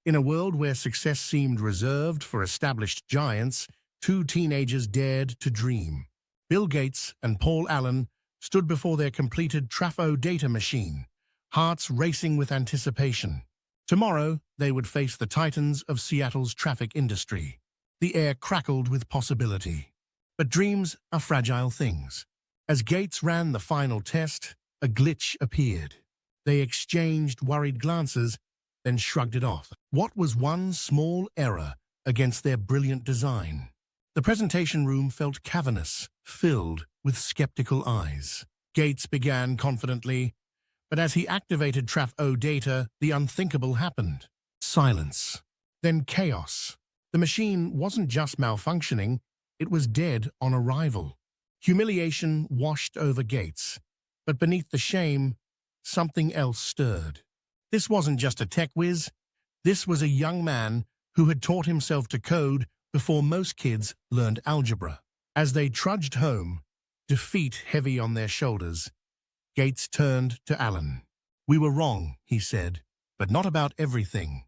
In a world where success seemed reserved for established giants, two teenagers dared to dream. Bill Gates and Paul Allen stood before their completed Traf-O-Data machine, hearts racing with anticipation. Tomorrow, they would face the titans of Seattle's traffic industry. The air crackled with possibility. But dreams are fragile things. As Gates ran the final test, a glitch appeared. They exchanged worried glances, then shrugged it off. What was one small error against their brilliant design? The presentation room felt cavernous, filled with skeptical eyes. Gates began confidently, but as he activated Traf-O-Data, the unthinkable happened. Silence. Then chaos. The machine wasn't just malfunctioning, it was dead on arrival. Humiliation washed over Gates, but beneath the shame, something else stirred. This wasn't just a tech whiz. This was a young man who had taught himself to code before most kids learned algebra. As they trudged home, defeat heavy on their shoulders, Gates turned to Allen. "We were wrong," he said, "but not about everything."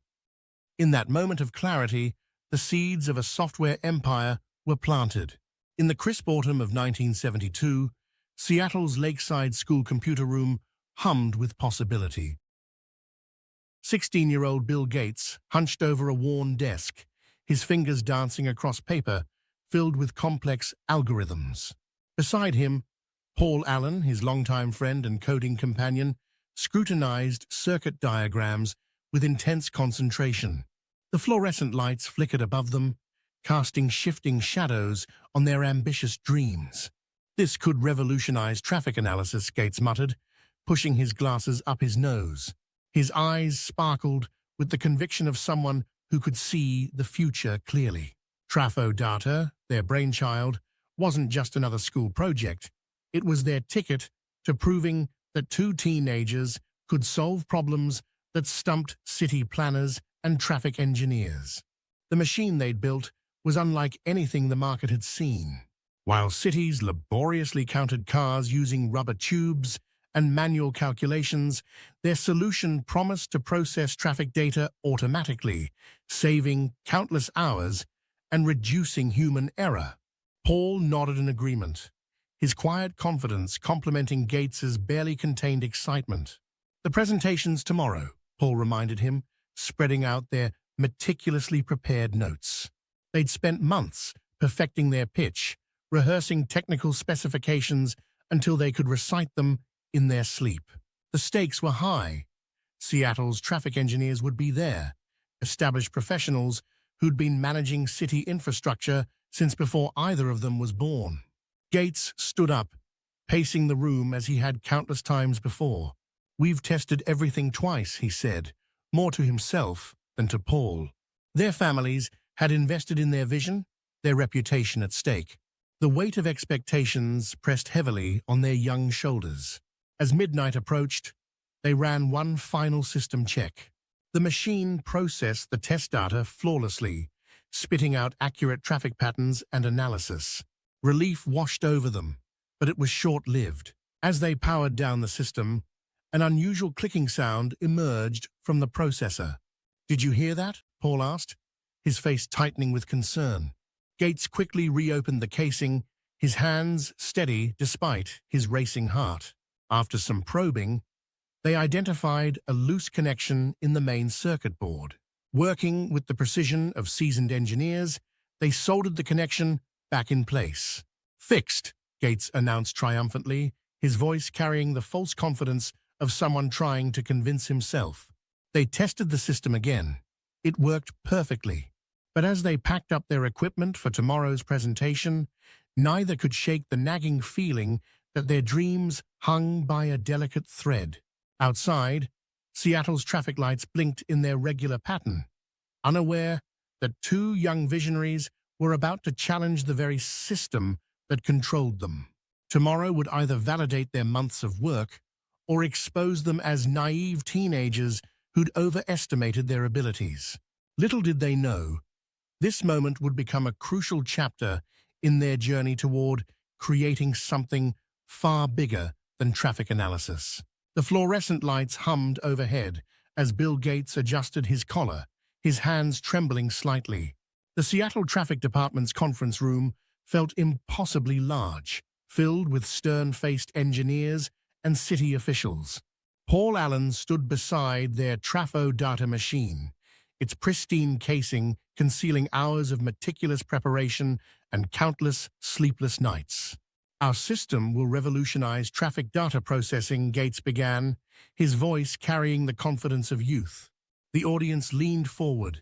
In that moment of clarity, the seeds of a software empire were planted. In the crisp autumn of 1972, Seattle's lakeside school computer room hummed with possibility. 16-year-old Bill Gates hunched over a worn desk, his fingers dancing across paper filled with complex algorithms. Beside him, Paul Allen, his longtime friend and coding companion, scrutinized circuit diagrams with intense concentration. The fluorescent lights flickered above them, casting shifting shadows on their ambitious dreams. "This could revolutionize traffic analysis," Gates muttered, pushing his glasses up his nose. His eyes sparkled with the conviction of someone who could see the future clearly. Traf-O-Data, their brainchild, wasn't just another school project. It was their ticket to proving that two teenagers could solve problems that stumped city planners and traffic engineers. The machine they'd built was unlike anything the market had seen. While cities laboriously counted cars using rubber tubes and manual calculations, their solution promised to process traffic data automatically, saving countless hours and reducing human error. Paul nodded in agreement, his quiet confidence complementing Gates's barely contained excitement. "The presentation's tomorrow," Paul reminded him, spreading out their meticulously prepared notes. They'd spent months perfecting their pitch, rehearsing technical specifications until they could recite them in their sleep. The stakes were high. Seattle's traffic engineers would be there, established professionals who'd been managing city infrastructure since before either of them was born. Gates stood up, pacing the room as he had countless times before. "We've tested everything twice," he said, more to himself than to Paul. Their families had invested in their vision, their reputation at stake. The weight of expectations pressed heavily on their young shoulders. As midnight approached, they ran one final system check. The machine processed the test data flawlessly, spitting out accurate traffic patterns and analysis. Relief washed over them, but it was short-lived. As they powered down the system, an unusual clicking sound emerged from the processor. "Did you hear that?" Paul asked, his face tightening with concern. Gates quickly reopened the casing, his hands steady despite his racing heart. After some probing, they identified a loose connection in the main circuit board. Working with the precision of seasoned engineers, they soldered the connection back in place. "Fixed," Gates announced triumphantly, his voice carrying the false confidence of someone trying to convince himself. They tested the system again. It worked perfectly. But as they packed up their equipment for tomorrow's presentation, neither could shake the nagging feeling that their dreams hung by a delicate thread. Outside, Seattle's traffic lights blinked in their regular pattern, unaware that two young visionaries were about to challenge the very system that controlled them. Tomorrow would either validate their months of work or expose them as naive teenagers who'd overestimated their abilities. Little did they know, this moment would become a crucial chapter in their journey toward creating something far bigger than traffic analysis. The fluorescent lights hummed overhead as Bill Gates adjusted his collar, his hands trembling slightly. The Seattle Traffic Department's conference room felt impossibly large, filled with stern-faced engineers and city officials. Paul Allen stood beside their Traf-O-Data machine, its pristine casing concealing hours of meticulous preparation and countless sleepless nights. "Our system will revolutionize traffic data processing," Gates began, his voice carrying the confidence of youth. The audience leaned forward,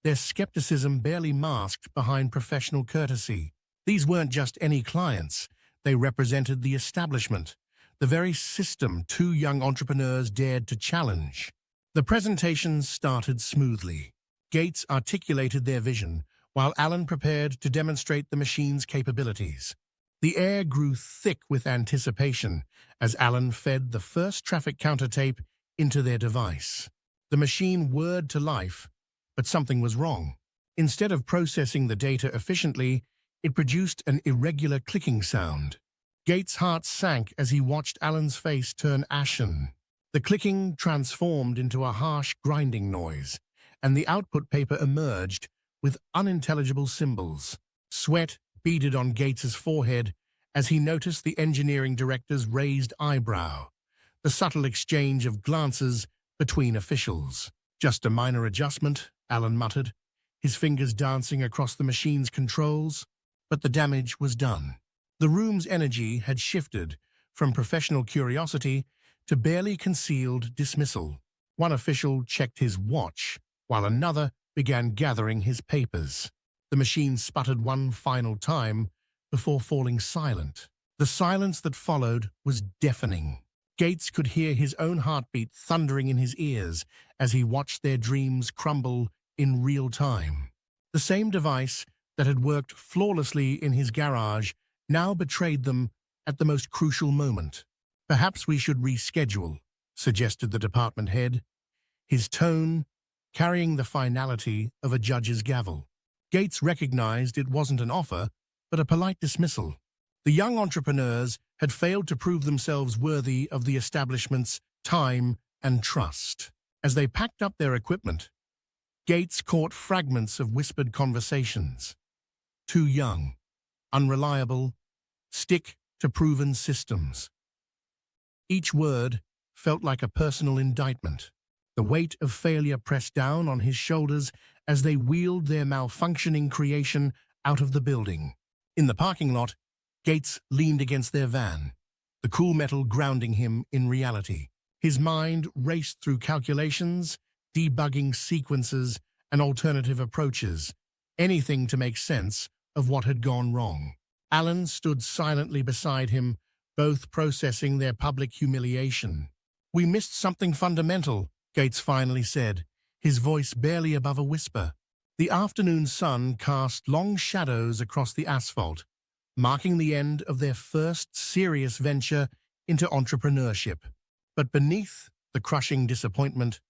their skepticism barely masked behind professional courtesy. These weren't just any clients, they represented the establishment, the very system two young entrepreneurs dared to challenge. The presentation started smoothly. Gates articulated their vision, while Allen prepared to demonstrate the machine's capabilities. The air grew thick with anticipation as Allen fed the first traffic counter tape into their device. The machine whirred to life, but something was wrong. Instead of processing the data efficiently, it produced an irregular clicking sound. Gates' heart sank as he watched Allen's face turn ashen. The clicking transformed into a harsh grinding noise, and the output paper emerged with unintelligible symbols. Sweat beaded on Gates's forehead as he noticed the engineering director's raised eyebrow, the subtle exchange of glances between officials. "Just a minor adjustment," Allen muttered, his fingers dancing across the machine's controls. But the damage was done. The room's energy had shifted from professional curiosity to barely concealed dismissal. One official checked his watch, while another began gathering his papers. The machine sputtered one final time before falling silent. The silence that followed was deafening. Gates could hear his own heartbeat thundering in his ears as he watched their dreams crumble in real time. The same device that had worked flawlessly in his garage now betrayed them at the most crucial moment. "Perhaps we should reschedule," suggested the department head, his tone carrying the finality of a judge's gavel. Gates recognized it wasn't an offer, but a polite dismissal. The young entrepreneurs had failed to prove themselves worthy of the establishment's time and trust. As they packed up their equipment, Gates caught fragments of whispered conversations. Too young, unreliable, stick to proven systems. Each word felt like a personal indictment. The weight of failure pressed down on his shoulders as they wheeled their malfunctioning creation out of the building. In the parking lot, Gates leaned against their van, the cool metal grounding him in reality. His mind raced through calculations, debugging sequences, and alternative approaches, anything to make sense of what had gone wrong. Allen stood silently beside him, both processing their public humiliation. "We missed something fundamental," Gates finally said, his voice barely above a whisper. The afternoon sun cast long shadows across the asphalt, marking the end of their first serious venture into entrepreneurship. But beneath the crushing disappointment,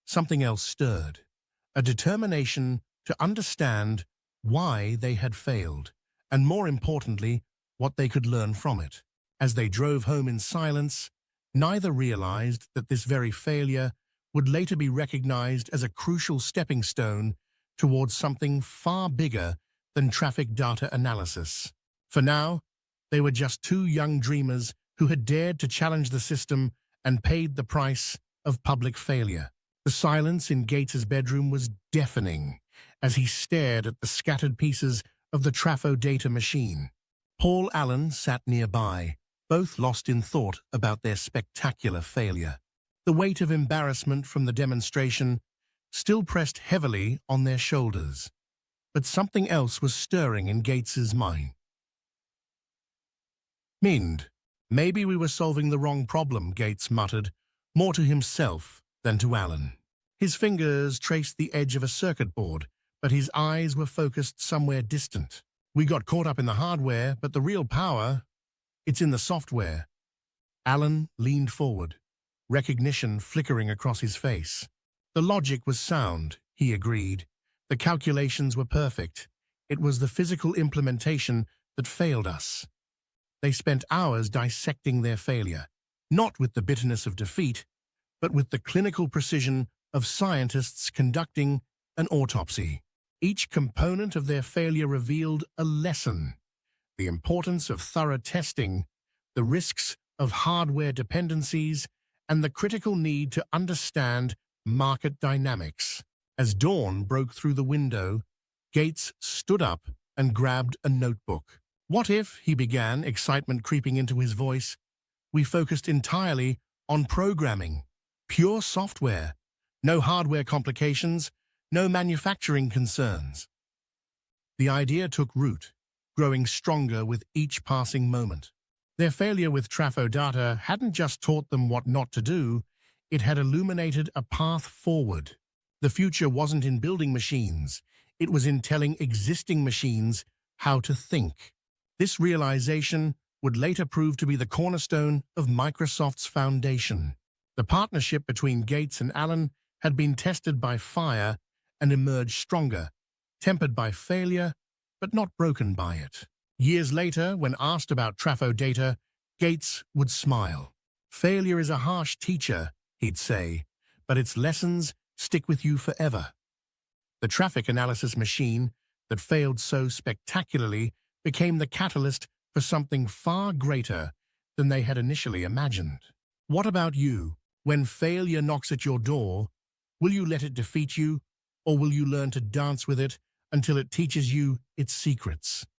something else stirred, a determination to understand why they had failed, and more importantly, what they could learn from it. As they drove home in silence, neither realized that this very failure would later be recognized as a crucial stepping stone towards something far bigger than traffic data analysis. For now, they were just two young dreamers who had dared to challenge the system and paid the price of public failure. The silence in Gates's bedroom was deafening as he stared at the scattered pieces of the Traf-O-Data machine. Paul Allen sat nearby, both lost in thought about their spectacular failure. The weight of embarrassment from the demonstration still pressed heavily on their shoulders, but something else was stirring in Gates's mind. Maybe we were solving the wrong problem," Gates muttered, more to himself than to Allen. His fingers traced the edge of a circuit board, but his eyes were focused somewhere distant. "We got caught up in the hardware, but the real power, it's in the software." Allen leaned forward, recognition flickering across his face. "The logic was sound," he agreed. "The calculations were perfect. It was the physical implementation that failed us." They spent hours dissecting their failure, not with the bitterness of defeat, but with the clinical precision of scientists conducting an autopsy. Each component of their failure revealed a lesson: the importance of thorough testing, the risks of hardware dependencies, and the critical need to understand market dynamics. As dawn broke through the window, Gates stood up and grabbed a notebook. "What if," he began, excitement creeping into his voice, "we focused entirely on programming, pure software, no hardware complications, no manufacturing concerns?" The idea took root, growing stronger with each passing moment. Their failure with Traf-O-Data hadn't just taught them what not to do, it had illuminated a path forward. The future wasn't in building machines, it was in telling existing machines how to think. This realization would later prove to be the cornerstone of Microsoft's foundation. The partnership between Gates and Allen had been tested by fire and emerged stronger, tempered by failure, but not broken by it. Years later, when asked about Traf-O-Data, Gates would smile. "Failure is a harsh teacher," he'd say, "but its lessons stick with you forever." The traffic analysis machine that failed so spectacularly became the catalyst for something far greater than they had initially imagined. What about you? When failure knocks at your door, will you let it defeat you, or will you learn to dance with it until it teaches you its secrets?